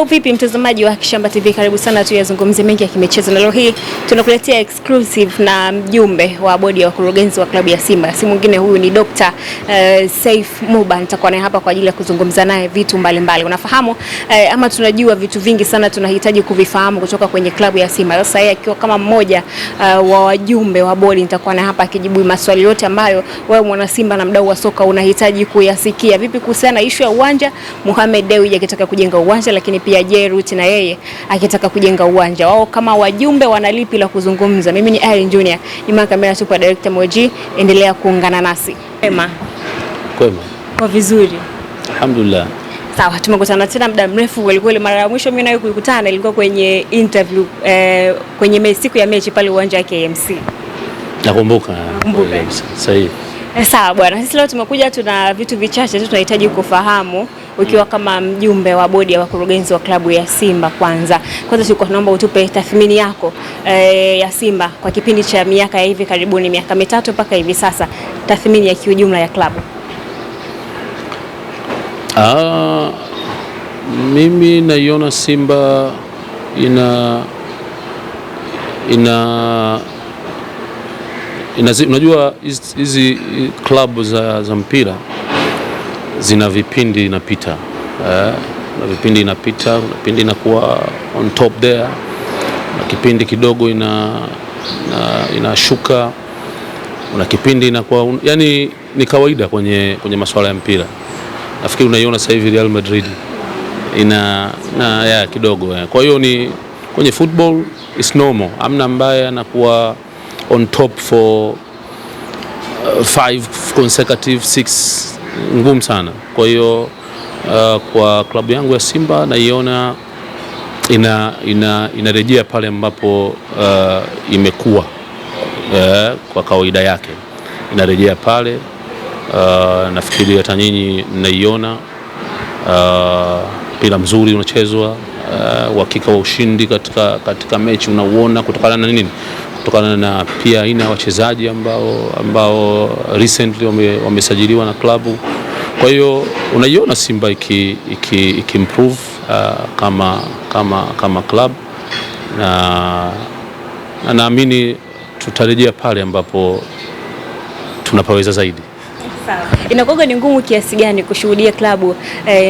Mambo vipi mtazamaji wa Kishamba TV, karibu sana tuyazungumze mengi ya kimichezo, na leo hii tunakuletea exclusive na mjumbe wa bodi ya wakurugenzi wa klabu ya Simba. Si mwingine huyu ni Dr. Saif Muba. Nitakuwa naye hapa kwa ajili ya kuzungumza naye vitu mbalimbali. Unafahamu ama tunajua vitu vingi sana tunahitaji kuvifahamu kutoka kwenye klabu ya Simba. Sasa yeye akiwa kama mmoja wa wajumbe wa bodi, nitakuwa naye hapa akijibu maswali yote ambayo wewe mwana Simba na mdau wa soka unahitaji kuyasikia. Vipi kuhusiana na issue ya uwanja? Mohamed Dewji akitaka kujenga uwanja, lakini pia Jerut na yeye akitaka kujenga uwanja. Wao kama wajumbe wanalipi la kuzungumza? Mimi ni Irene Junior, nyuma kamera super director Moji, endelea kuungana nasi. Kwema. Kwa vizuri. Alhamdulillah. Sawa, tumekutana tena muda mrefu kweli. Mara ya mwisho mimi nawe kukutana ilikuwa kwenye interview kwenye siku ya mechi pale uwanja wa KMC. Nakumbuka. Sahihi. Sawa bwana, sisi leo tumekuja, tuna vitu vichache tu tunahitaji kufahamu ukiwa kama mjumbe wa bodi ya wakurugenzi wa klabu ya Simba. Kwanza tulikuwa tunaomba utupe tathmini yako ya Simba kwa kipindi cha miaka ya hivi karibuni, miaka mitatu mpaka hivi sasa, tathmini ya kiujumla ya klabu. Mimi naiona Simba unajua hizi klabu za mpira zina vipindi inapita, na vipindi inapita, kuna vipindi inakuwa on top there, na kipindi kidogo inashuka, na kipindi inakuwa yani ni kawaida kwenye masuala ya mpira. Nafikiri unaiona sasa hivi Real Madrid ina kidogo. Kwa hiyo ni kwenye football is normal, amna ambaye anakuwa on top for 5 consecutive 6, ngumu sana. Kwa hiyo kwa klabu yangu ya Simba naiona inarejea pale ambapo imekuwa kwa kawaida yake, inarejea pale. Nafikiri hata nyinyi mnaiona mpira mzuri unachezwa, uhakika wa ushindi katika mechi unauona, kutokana na nini? Kutokana na pia aina ya wachezaji ambao recently wamesajiliwa na klabu. Kwa hiyo unaiona Simba improve kama club, na naamini tutarejea pale ambapo tunapaweza zaidi. Sawa. Inakuwa ni ngumu kiasi gani kushuhudia klabu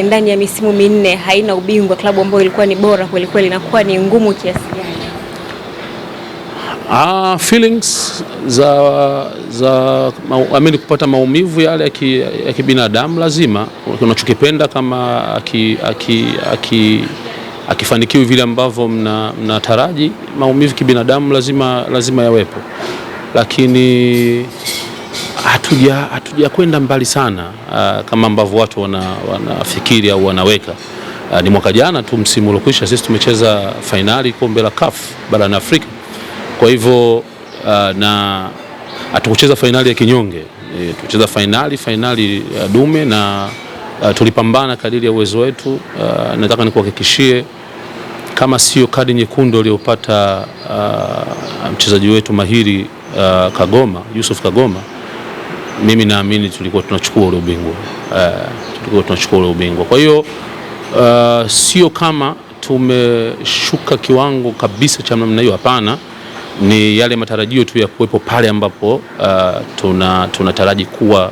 ndani ya misimu minne haina ubingwa, klabu ambayo ilikuwa ni bora kweli, inakuwa ni ngumu kiasi gani? Feelings amini kupata maumivu yale ya kibinadamu, lazima unachokipenda kama akifanikiwa vile ambavyo mnataraji, maumivu kibinadamu lazima yawepo, lakini hatuja kwenda mbali sana kama ambavyo watu wanafikiri au wanaweka. Ni mwaka jana tu, msimu uliokwisha, sisi tumecheza fainali kombe la CAF barani Afrika. Kwa hivyo na hatukucheza fainali ya kinyonge, tucheza fainali ya dume, na tulipambana kadiri ya uwezo wetu. Nataka nikuhakikishie, kama sio kadi nyekundu aliyopata mchezaji wetu mahiri Yusuf Kagoma, mimi naamini tulikuwa tunachukua ule ubingwa. Kwa hiyo sio kama tumeshuka kiwango kabisa cha namna hiyo, hapana. Ni yale matarajio tu ya kuwepo pale ambapo tunataraji kuwa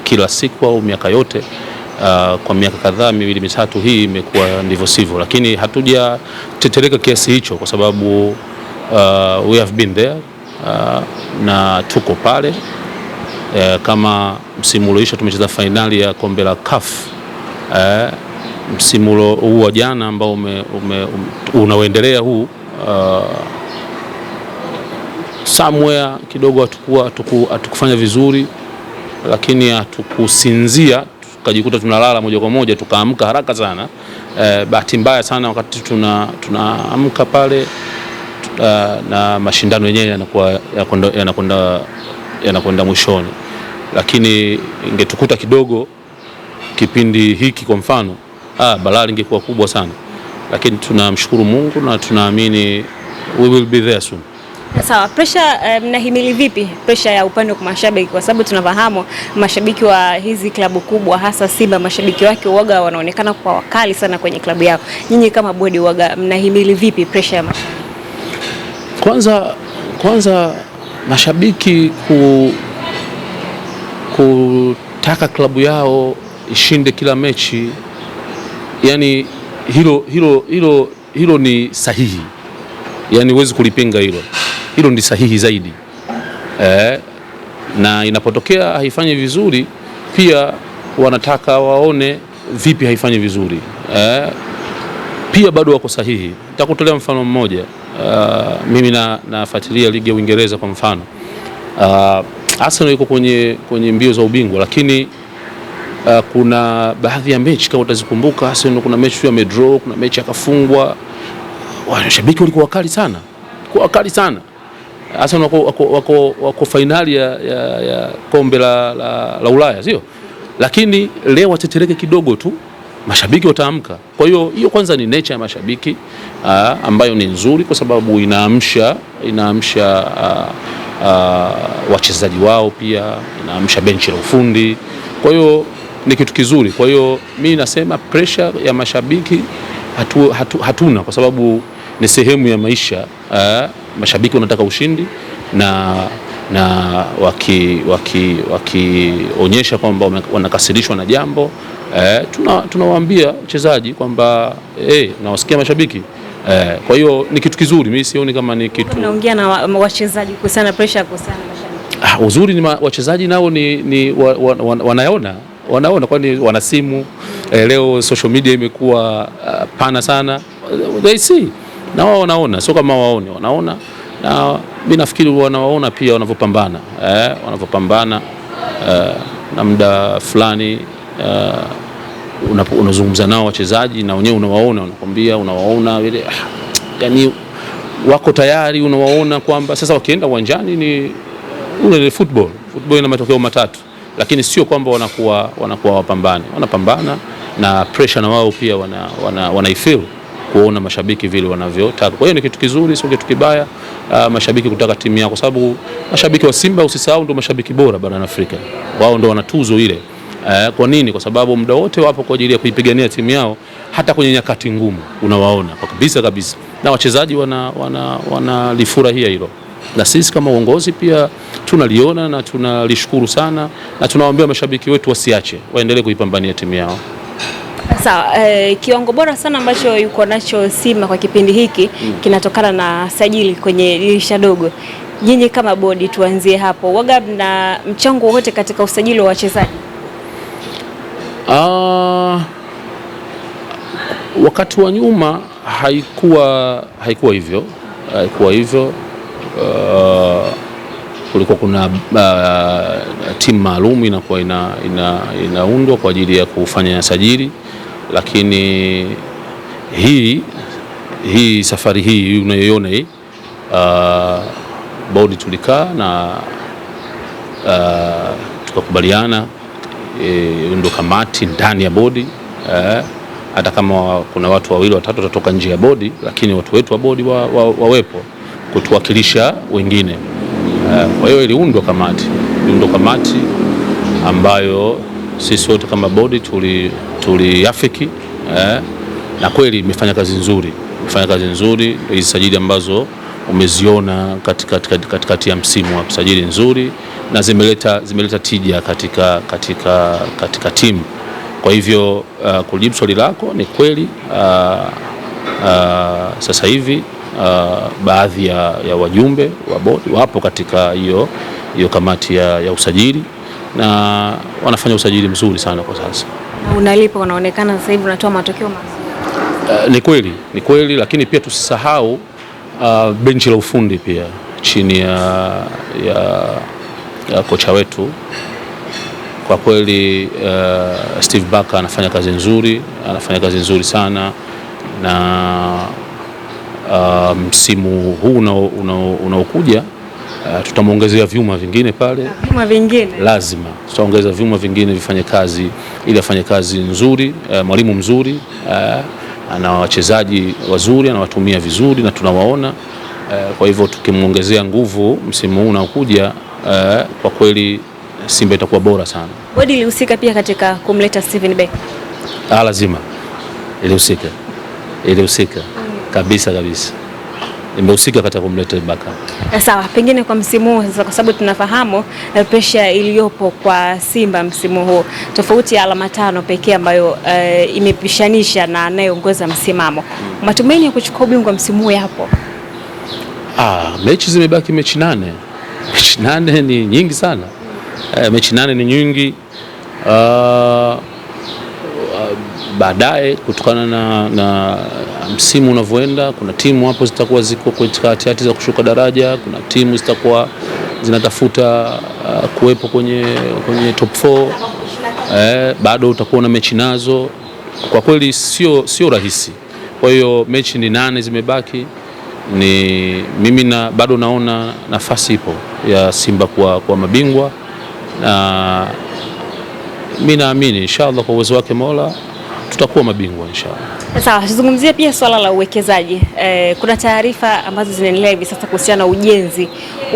kila siku au miaka yote. Kwa miaka kadhaa, miwili mitatu hii imekuwa ndivyo sivyo, lakini hatuja tetereka kiasi hicho, kwa sababu we have been there, na tuko pale. Kama msimu ulioisha tumecheza fainali ya kombe la CAF, msimu huu wa jana ambao unaoendelea huu, somewhere kidogo hatukufanya vizuri, lakini hatukusinzia, tukajikuta tunalala moja kwa moja, tukaamka haraka sana. Bahati mbaya sana wakati tunaamka pale, na mashindano yenyewe yanakwenda mwishoni, lakini ingetukuta kidogo kipindi hiki kwa mfano, balaa ingekuwa kubwa sana, lakini tunamshukuru Mungu na tunaamini we will be there soon. Sawa, pressure mnahimili vipi pressure ya upande wa mashabiki, kwa sababu tunafahamu mashabiki wa hizi klabu kubwa hasa Simba, mashabiki wake uoga wanaonekana kwa wakali sana kwenye klabu yao. Nyinyi kama bodi uoga mnahimili vipi pressure ya mashabiki? Kwanza mashabiki kutaka klabu yao ishinde kila mechi, yani hilo ni sahihi, yani huwezi kulipinga hilo ni sahihi zaidi. Na inapotokea haifanyi vizuri pia wanataka waone vipi haifanyi vizuri, pia bado wako sahihi. Nitakutolea mfano mmoja. Mimi nafuatilia ligi ya Uingereza kwa mfano. Arsenal yuko kwenye mbio za ubingwa, lakini kuna baadhi ya mechi kama utazikumbuka, Arsenal kuna mechi amedraw, kuna mechi akafungwa. Washabiki walikuwa wakali sana. Arsenal wako finali ya kombe la Ulaya, sio? Lakini leo watetereke kidogo tu, mashabiki wataamka. Kwa hiyo kwanza ni nature ya mashabiki ambayo ni nzuri, kwa sababu inaamsha wachezaji wao, pia inaamsha benchi la ufundi. Kwa hiyo ni kitu kizuri. Kwa hiyo mimi nasema pressure ya mashabiki hatuna, kwa sababu ni sehemu ya maisha. Mashabiki wanataka ushindi na wakionyesha kwamba wanakasirishwa na jambo, tunawaambia wachezaji kwamba nawasikia mashabiki. Kwa hiyo ni kitu kizuri, mimi sioni kama ni kitu. Unaongea na wachezaji kuhusiana pressure kuhusiana na mashabiki. Uzuri ni wachezaji nao wanaona kwani wana simu. Leo social media imekuwa pana sana, they see na wao wanaona, sio kama wanaona, na mimi nafikiri wanaona pia wanavyopambana na muda fulani. Unazungumza nao wachezaji na wenyewe unawaona vile, yani wako tayari, unawaona kwamba sasa wakienda uwanjani ni football ina matokeo matatu, lakini sio kwamba wanakuwa wanapambana na pressure, na wao pia wanaifeel kuona mashabiki vile wanavyotaka. Kwa hiyo ni kitu kizuri, sio kitu kibaya mashabiki kutaka timu yao, kwa sababu mashabiki wa Simba, usisahau, ndio mashabiki bora barani Afrika. Wao ndio wana tuzo ile. Kwa nini? Kwa sababu muda wote wapo kwa ajili ya kuipigania timu yao, hata kwenye nyakati ngumu unawaona kwa kabisa, na wachezaji wanalifurahia hilo, na sisi kama uongozi pia tunaliona na tunalishukuru sana, na tunawaambia mashabiki wetu wasiache, waendelee kuipambania timu yao. Sawa, kiwango bora sana ambacho yuko nacho Simba kwa kipindi hiki kinatokana na sajili kwenye dirisha dogo. Nyinyi kama bodi, tuanzie hapo, waga na mchango wote katika usajili wa wachezaji? Wakati wa nyuma haikuwa hivyo. Kulikuwa kuna timu maalum inakuwa inaundwa kwa ajili ya kufanya sajili, lakini hii safari hii unayoiona hii, bodi tulikaa na tukakubaliana ndio kamati ndani ya bodi, hata kama kuna watu wawili watatu watatoka nje ya bodi, lakini watu wetu wa bodi wawepo kutuwakilisha wengine. Kwa hiyo iliundwa kamati ambayo sisi wote kama bodi tuliafiki, na kweli imefanya kazi nzuri. Hizi sajili ambazo umeziona katikati ya msimu wa sajili nzuri, na zimeleta tija katika timu. Kwa hivyo kujibu swali lako, ni kweli sasa hivi baadhi ya wajumbe wa bodi wapo katika hiyo kamati ya usajili, na wanafanya usajili mzuri sana kwa sasa. Unalipa, unaonekana sasa hivi unatoa matokeo mazuri. Ni kweli, lakini pia tusisahau benchi la ufundi pia chini ya kocha wetu. Kwa kweli Steve Barker anafanya kazi nzuri sana, na msimu huu unaokuja tutamwongezea vyuma vingine pale. Vyuma vingine lazima tutaongeza vyuma vingine vifanye kazi, ili afanye kazi nzuri. Mwalimu mzuri, ana wachezaji wazuri, anawatumia vizuri na tunawaona. Kwa hivyo tukimuongezea nguvu msimu huu unaokuja, kwa kweli Simba itakuwa bora sana. Bodi ilihusika pia katika kumleta Steven Becker? Lazima ilihusika kabisa, imehusika katika kumleta Becker. Sawa, pengine kwa msimu huu sasa, kwa sababu tunafahamu pressure iliyopo kwa Simba msimu huu, tofauti ya alama 5 pekee ambayo imepishanisha na anayeongoza msimamo, matumaini ya kuchukua ubingwa msimu huu yapo? Mechi zimebaki mechi 8. Mechi 8 ni nyingi sana. Mechi 8 ni nyingi. Baadaye kutokana na msimu unavyoenda, kuna timu hapo zitakuwa ziko katika hatihati za kushuka daraja, kuna timu zitakuwa zinatafuta kuwepo kwenye top 4. Bado utakuwa na mechi nazo, kwa kweli sio rahisi. Kwa hiyo mechi ni 8 zimebaki, ni mimi bado naona nafasi ipo ya Simba kwa mabingwa, na mimi naamini inshallah kwa uwezo wake Mola tutakuwa mabingwa inshallah. Sawa, tuzungumzie pia swala la uwekezaji. Kuna taarifa ambazo zinaendelea hivi sasa kuhusiana na ujenzi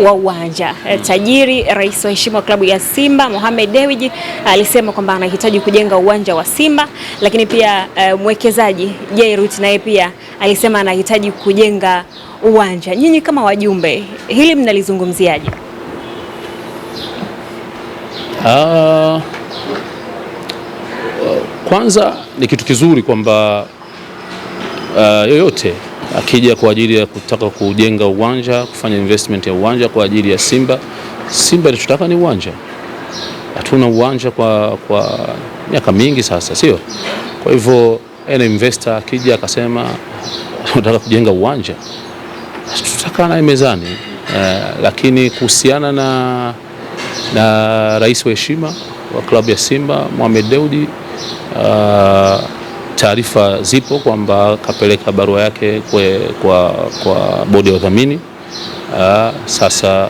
wa uwanja. Tajiri rais wa heshima wa klabu ya Simba Mohamed Dewji alisema kwamba anahitaji kujenga uwanja wa Simba, lakini pia mwekezaji Jairut naye pia alisema anahitaji kujenga uwanja. Nyinyi kama wajumbe, hili mnalizungumziaje? Kwanza ni kitu kizuri kwamba yoyote akija kwa ajili ya kutaka kujenga uwanja, kufanya investment ya uwanja kwa ajili ya Simba tunataka ni uwanja. Hatuna uwanja kwa miaka mingi sasa, sio? Kwa hivyo ana investor akija akasema tunataka kujenga uwanja, tutakaa naye mezani. Lakini kuhusiana na rais wa heshima wa klabu ya Simba Mohamed Dewji, taarifa zipo kwamba kapeleka barua yake kwa bodi ya udhamini. Sasa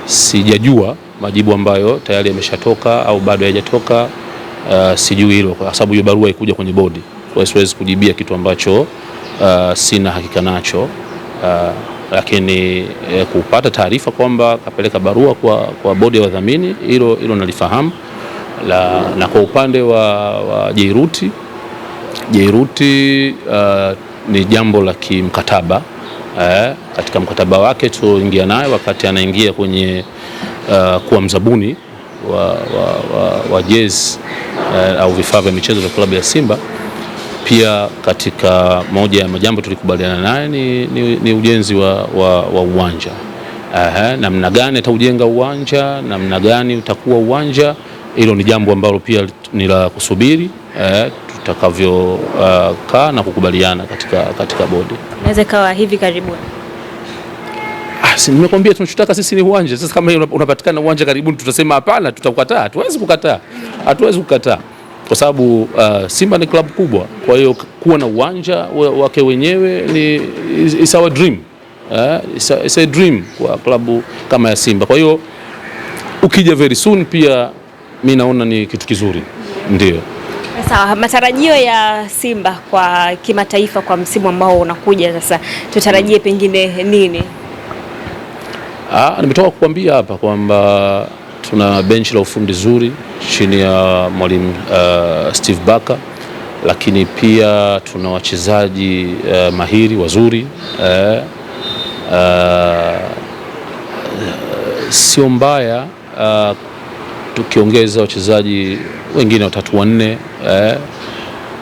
sijajua majibu ambayo tayari yameshatoka au bado hayajatoka. Sijui hilo kwa sababu hiyo barua ikuja kwenye bodi, kwa siwezi kujibia kitu ambacho sina hakika nacho. Lakini kupata taarifa kwamba kapeleka barua kwa bodi ya wadhamini, hilo nalifahamu. Na kwa upande wa Jairuti ni jambo la kimkataba. Katika mkataba wake tuingia naye wakati anaingia kwenye kuwa mzabuni wa jezi au vifaa vya michezo vya klabu ya Simba. Pia katika moja ya majambo tulikubaliana naye ni ujenzi wa uwanja. Namna gani ataujenga uwanja, namna gani utakuwa uwanja, hilo ni jambo ambalo pia ni la kusubiri tutakavyokaa na kukubaliana katika bodi. Inaweza kawa hivi karibuni. Nimekwambia tunachotaka sisi ni uwanja. Sasa kama unapatikana uwanja karibuni, tutasema hapana, tutaukataa. Hatuwezi kukataa kwa sababu Simba ni klabu kubwa. Kwa hiyo kuwa na uwanja wake wenyewe it's our dream. It's a dream kwa klabu kama ya Simba. Kwa hiyo ukija very soon pia mimi naona ni kitu kizuri. Ndio. Sawa, matarajio ya Simba kwa kimataifa kwa msimu ambao unakuja sasa, tutarajie pengine nini? Nimetoka kukwambia hapa kwamba tuna benchi la ufundi zuri chini ya mwalimu Steve Becker, lakini pia tuna wachezaji mahiri wazuri. Sio mbaya tukiongeza wachezaji wengine 3-4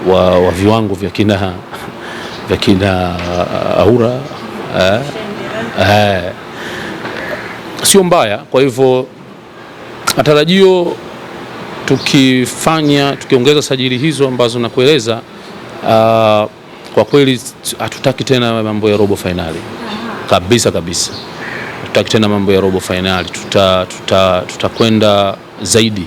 wa viwango vya kina Aura. Sio mbaya. Kwa hivyo matarajio tukiongeza sajili hizo ambazo nakueleza, kwa kweli hatutaki tena mambo ya robo finali kabisa. Hatutaki tena mambo ya robo finali. Tutakwenda zaidi.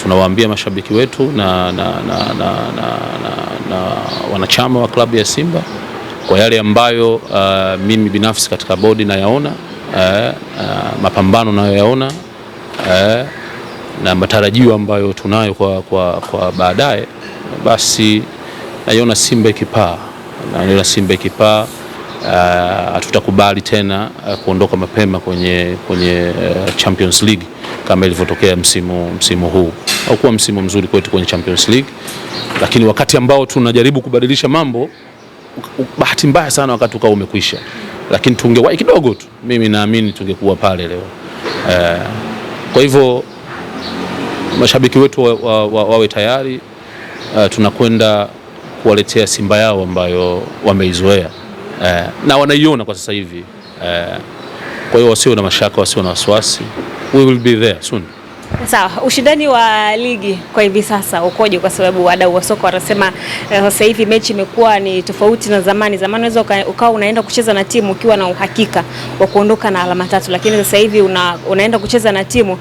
Tunawaambia mashabiki wetu na wanachama wa klabu ya Simba kwa yale ambayo mimi binafsi katika bodi nayaona, mapambano nayoyaona, na matarajio ambayo tunayo kwa baadaye, basi naiona Simba ikipaa na Simba ikipaa hatutakubali tena kuondoka mapema kwenye Champions League kama ilivyotokea msimu huu. Haukuwa msimu mzuri kwetu kwenye Champions League, lakini wakati ambao tunajaribu kubadilisha mambo, bahati mbaya sana wakati ukao umekwisha, lakini tungewahi kidogo tu, mimi naamini tungekuwa pale leo. Kwa hivyo mashabiki wetu wawe tayari, tunakwenda kuwaletea Simba yao ambayo wameizoea na wanaiona kwa sasa hivi. Kwa hiyo wasio na mashaka, wasio na wasiwasi, we will be there soon. Sawa, ushindani wa ligi kwa hivi sasa ukoje? Kwa sababu wadau wa soka wanasema sasa hivi mechi imekuwa ni tofauti na zamani. Zamani unaweza ukawa unaenda kucheza na timu ukiwa na uhakika wa kuondoka na alama 3, lakini sasa hivi unaenda kucheza na timu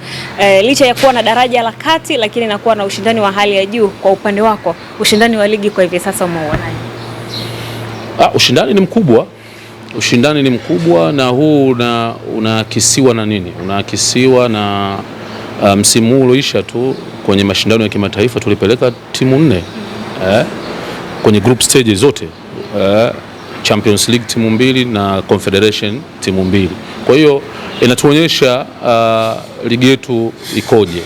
licha ya kuwa na daraja la kati, lakini inakuwa na ushindani wa hali ya juu. Kwa upande wako, ushindani wa ligi kwa hivi sasa umeuonaje? Ushindani ni mkubwa. Ushindani ni mkubwa, na huu unaakisiwa na nini? Unaakisiwa na msimu huu ulioisha tu kwenye mashindano ya kimataifa tulipeleka timu 4 kwenye group stage zote, Champions League timu 2 na Confederation timu 2. Kwa hiyo inatuonyesha ligi yetu ikoje,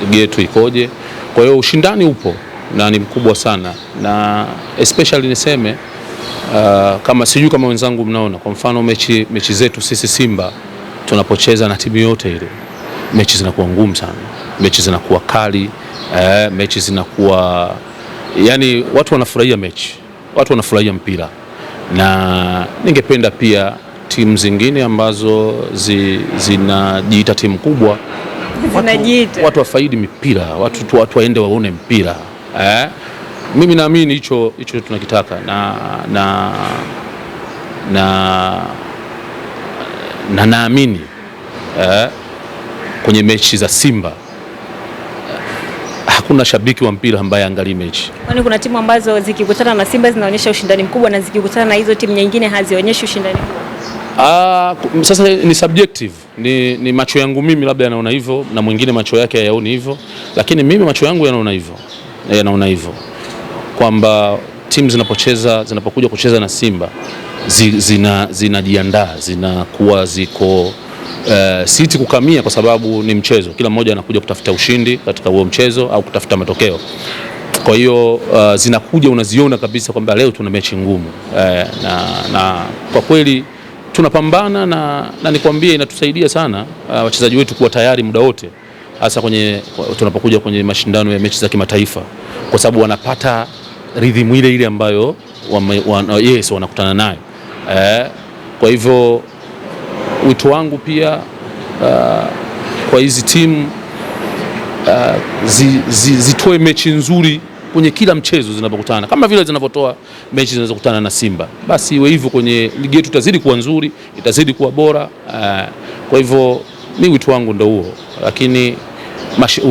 ligi yetu ikoje. Kwa hiyo ushindani upo na ni mkubwa sana, na especially niseme kama sijui kama wenzangu mnaona, kwa mfano mechi zetu sisi Simba tunapocheza na timu yote ile, mechi zinakuwa ngumu sana, mechi zinakuwa kali, mechi zinakuwa, yani watu wanafurahia mechi, watu wanafurahia mpira. Na ningependa pia timu zingine ambazo zinajiita timu kubwa, watu wafaidi mpira, watu waende waone mpira. Mimi naamini hicho tunakitaka, na naamini kwenye mechi za Simba hakuna shabiki wa mpira ambaye angalii mechi. Kwani kuna timu ambazo zikikutana na Simba zinaonyesha ushindani mkubwa na zikikutana na hizo timu nyingine hazionyeshi ushindani mkubwa? Sasa ni subjective, ni macho yangu mimi labda yanaona hivyo na mwingine macho yake hayaoni hivyo, lakini mimi macho yangu yanaona hivyo kwamba timu zinapokuja kucheza na Simba zinajiandaa, zinakuwa ziko siti kukamia, kwa sababu ni mchezo, kila mmoja anakuja kutafuta ushindi katika huo mchezo au kutafuta matokeo. Kwa hiyo zinakuja, unaziona kabisa kwamba leo tuna mechi ngumu, na kwa kweli tunapambana, na nikwambie inatusaidia sana wachezaji wetu kuwa tayari muda wote, hasa tunapokuja kwenye mashindano ya mechi za kimataifa, kwa sababu wanapata rhythm ile ambayo wanakutana nayo. Kwa hivyo wito wangu pia kwa hizi timu zitoe mechi nzuri kwenye kila mchezo zinapokutana, kama vile zinavyotoa mechi zinazokutana na Simba, basi iwe hivyo kwenye ligi yetu, itazidi kuwa nzuri, itazidi kuwa bora. Kwa hivyo ni wito wangu ndio huo, lakini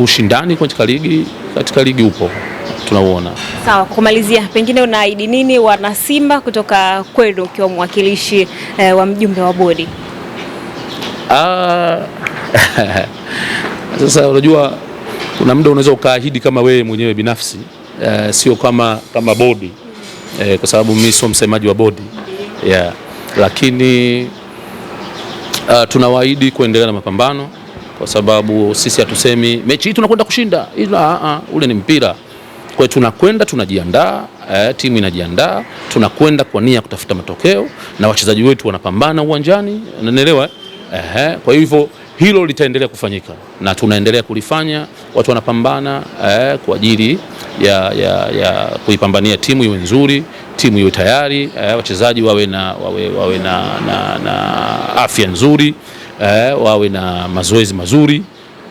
ushindani katika ligi upo, tunauona. Sawa, kwa kumalizia, pengine unaahidi nini wana Simba kutoka kwenu ukiwa mwakilishi wa mjumbe wa bodi? Sasa unajua kuna muda unaweza ukaahidi kama wewe mwenyewe binafsi, sio kama bodi, kwa sababu mimi sio msemaji wa bodi, lakini tunawaahidi kuendelea na mapambano, kwa sababu sisi hatusemi mechi hii tunakwenda kushinda, ule ni mpira. Kwa hiyo tunakwenda, tunajiandaa, timu inajiandaa, tunakwenda kwa nia kutafuta matokeo, na wachezaji wetu wanapambana uwanjani, unanielewa? Kwa hivyo hilo litaendelea kufanyika na tunaendelea kulifanya. Watu wanapambana kwa ajili ya kuipambania timu iwe nzuri, timu iwe tayari, wachezaji wawe na afya nzuri, wawe na mazoezi mazuri.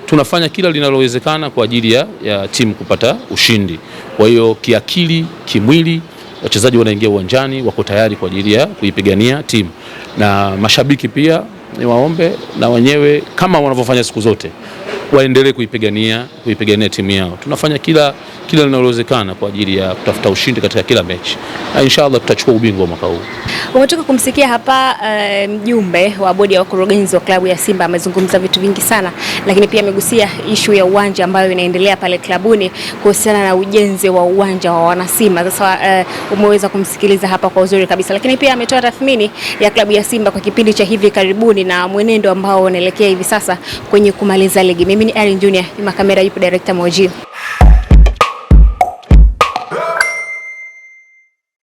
Tunafanya kila linalowezekana kwa ajili ya timu kupata ushindi. Kwa hiyo kiakili, kimwili, wachezaji wanaingia uwanjani wako tayari kwa ajili ya kuipigania timu, na mashabiki pia niwaombe na wenyewe kama wanavyofanya siku zote waendelee kuipigania timu yao. Tunafanya kila linalowezekana kwa ajili ya kutafuta ushindi katika kila mechi, na inshallah tutachukua ubingwa mwaka huu. Umetoka kumsikia hapa mjumbe wa bodi ya wakurugenzi wa klabu ya Simba, amezungumza vitu vingi sana, lakini pia amegusia ishu ya uwanja ambayo inaendelea pale klabuni kuhusiana na ujenzi wa uwanja wa wanasimba. Sasa umeweza kumsikiliza hapa kwa uzuri kabisa, lakini pia ametoa tathmini ya klabu ya Simba kwa kipindi cha hivi karibuni na mwenendo ambao unaelekea hivi sasa kwenye kumaliza ligi. Mimi ni Erin Junior, ni makamera yupo director Moji.